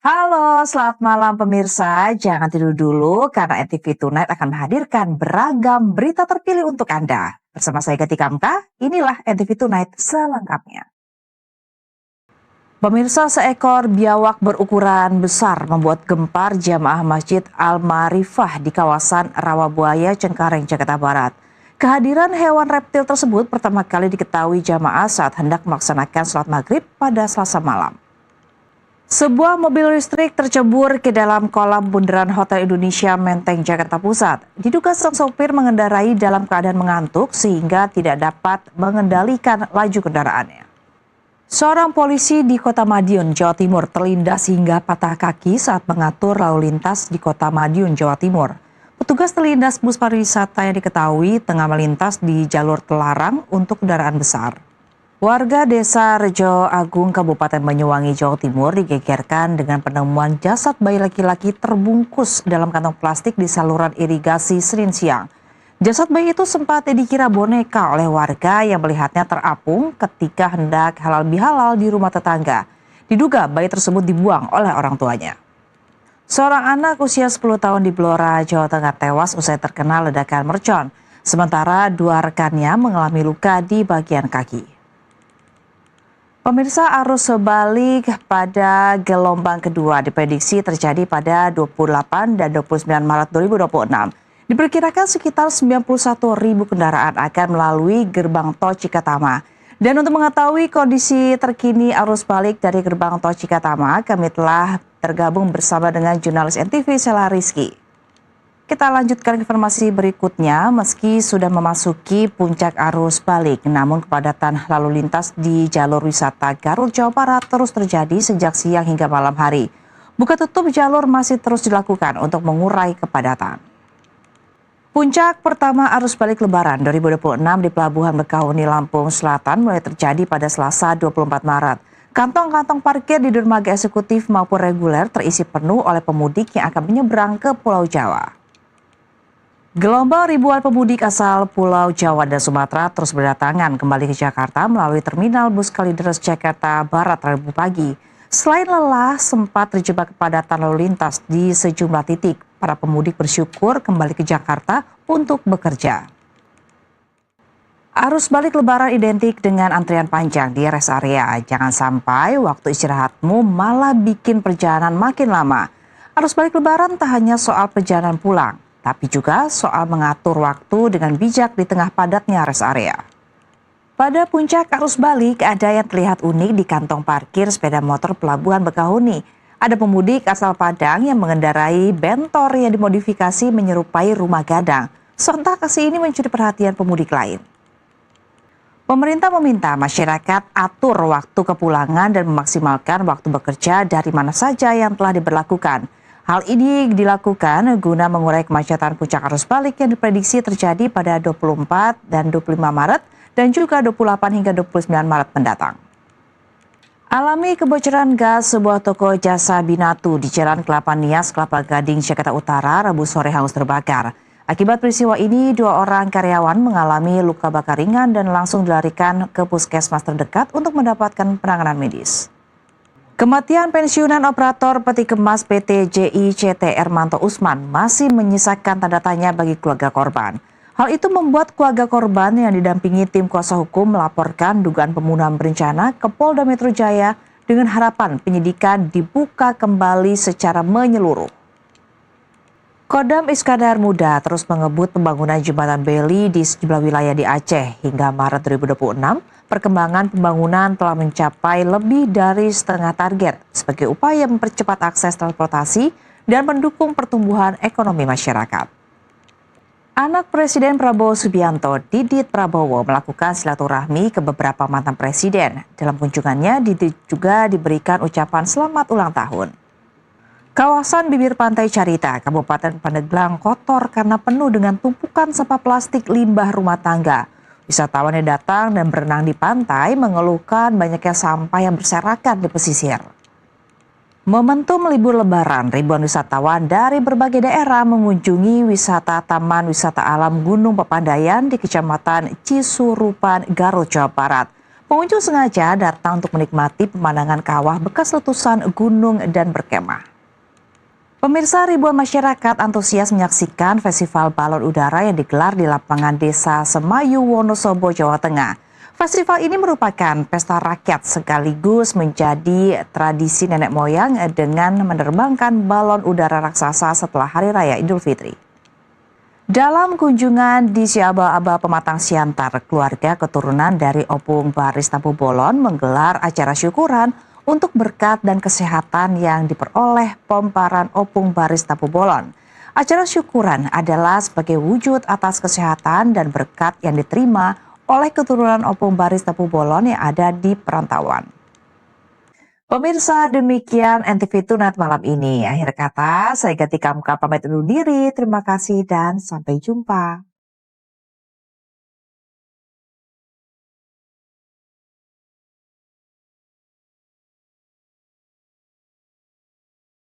Halo, selamat malam pemirsa. Jangan tidur dulu karena NTV Tonight akan menghadirkan beragam berita terpilih untuk Anda. Bersama saya Gati Kamka, inilah NTV Tonight selengkapnya. Pemirsa, seekor biawak berukuran besar membuat gempar jamaah Masjid Al-Ma'rifah di kawasan Rawabuaya, Cengkareng, Jakarta Barat. Kehadiran hewan reptil tersebut pertama kali diketahui jamaah saat hendak melaksanakan sholat maghrib pada Selasa malam. Sebuah mobil listrik tercebur ke dalam kolam bundaran Hotel Indonesia Menteng, Jakarta Pusat. Diduga sang sopir mengendarai dalam keadaan mengantuk sehingga tidak dapat mengendalikan laju kendaraannya. Seorang polisi di Kota Madiun, Jawa Timur terlindas hingga patah kaki saat mengatur lalu lintas di Kota Madiun, Jawa Timur. Petugas terlindas bus pariwisata yang diketahui tengah melintas di jalur terlarang untuk kendaraan besar. Warga desa Rejo Agung, Kabupaten Banyuwangi, Jawa Timur digegerkan dengan penemuan jasad bayi laki-laki terbungkus dalam kantong plastik di saluran irigasi Senin siang. Jasad bayi itu sempat dikira boneka oleh warga yang melihatnya terapung ketika hendak halal bihalal di rumah tetangga. Diduga bayi tersebut dibuang oleh orang tuanya. Seorang anak usia 10 tahun di Blora, Jawa Tengah tewas usai terkena ledakan mercon. Sementara dua rekannya mengalami luka di bagian kaki. Pemirsa, arus balik pada gelombang kedua diprediksi terjadi pada 28 dan 29 Maret 2026. Diperkirakan sekitar 91.000 kendaraan akan melalui gerbang tol Cikatama. Dan untuk mengetahui kondisi terkini arus balik dari gerbang tol Cikatama, kami telah tergabung bersama dengan jurnalis NTV Sela Rizky. Kita lanjutkan informasi berikutnya. Meski sudah memasuki puncak arus balik, namun kepadatan lalu lintas di jalur wisata Garut, Jawa Barat terus terjadi sejak siang hingga malam hari. Buka tutup jalur masih terus dilakukan untuk mengurai kepadatan. Puncak pertama arus balik Lebaran 2026 di Pelabuhan Bekahuni, Lampung Selatan mulai terjadi pada Selasa 24 Maret. Kantong-kantong parkir di dermaga eksekutif maupun reguler terisi penuh oleh pemudik yang akan menyeberang ke Pulau Jawa. Gelombang ribuan pemudik asal Pulau Jawa dan Sumatera terus berdatangan kembali ke Jakarta melalui terminal bus Kalideres Jakarta Barat Rabu pagi. Selain lelah, sempat terjebak kepadatan lalu lintas di sejumlah titik. Para pemudik bersyukur kembali ke Jakarta untuk bekerja. Arus balik Lebaran identik dengan antrian panjang di rest area. Jangan sampai waktu istirahatmu malah bikin perjalanan makin lama. Arus balik Lebaran tak hanya soal perjalanan pulang, tapi juga soal mengatur waktu dengan bijak di tengah padatnya rest area. Pada puncak arus balik, ada yang terlihat unik di kantong parkir sepeda motor Pelabuhan Bekahuni. Ada pemudik asal Padang yang mengendarai bentor yang dimodifikasi menyerupai rumah gadang. Sontak aksi ini mencuri perhatian pemudik lain. Pemerintah meminta masyarakat atur waktu kepulangan dan memaksimalkan waktu bekerja dari mana saja yang telah diberlakukan. Hal ini dilakukan guna mengurai kemacetan puncak arus balik yang diprediksi terjadi pada 24 dan 25 Maret dan juga 28 hingga 29 Maret mendatang. Alami kebocoran gas sebuah toko jasa Binatu di Jalan Kelapa Nias, Kelapa Gading, Jakarta Utara, Rabu sore hangus terbakar. Akibat peristiwa ini, 2 orang karyawan mengalami luka bakar ringan dan langsung dilarikan ke puskesmas terdekat untuk mendapatkan penanganan medis. Kematian pensiunan operator peti kemas PT JICT Ermanto Usman masih menyisakan tanda tanya bagi keluarga korban. Hal itu membuat keluarga korban yang didampingi tim kuasa hukum melaporkan dugaan pembunuhan berencana ke Polda Metro Jaya dengan harapan penyidikan dibuka kembali secara menyeluruh. Kodam Iskandar Muda terus mengebut pembangunan jembatan Beli di sejumlah wilayah di Aceh. Hingga Maret 2026, perkembangan pembangunan telah mencapai lebih dari setengah target sebagai upaya mempercepat akses transportasi dan mendukung pertumbuhan ekonomi masyarakat. Anak Presiden Prabowo Subianto, Didit Prabowo, melakukan silaturahmi ke beberapa mantan presiden. Dalam kunjungannya, Didit juga diberikan ucapan selamat ulang tahun. Kawasan bibir pantai Carita, Kabupaten Pandeglang kotor karena penuh dengan tumpukan sampah plastik limbah rumah tangga. Wisatawan yang datang dan berenang di pantai mengeluhkan banyaknya sampah yang berserakan di pesisir. Momentum libur Lebaran, ribuan wisatawan dari berbagai daerah mengunjungi wisata Taman Wisata Alam Gunung Pepandayan di Kecamatan Cisurupan, Garut, Jawa Barat. Pengunjung sengaja datang untuk menikmati pemandangan kawah bekas letusan gunung dan berkemah. Pemirsa, ribuan masyarakat antusias menyaksikan festival balon udara yang digelar di lapangan Desa Semayu, Wonosobo, Jawa Tengah. Festival ini merupakan pesta rakyat sekaligus menjadi tradisi nenek moyang dengan menerbangkan balon udara raksasa setelah Hari Raya Idul Fitri. Dalam kunjungan di Siaba-Aba Pematang Siantar, keluarga keturunan dari Opung Baris Tapu Bolon menggelar acara syukuran untuk berkat dan kesehatan yang diperoleh Pomparan Opung Baris Tapu Bolon. Acara syukuran adalah sebagai wujud atas kesehatan dan berkat yang diterima oleh keturunan Opung Baris Tapu Bolon yang ada di perantauan. Pemirsa, demikian NTV Tonight malam ini. Akhir kata, saya Gatika Muka pamit undur diri. Terima kasih dan sampai jumpa.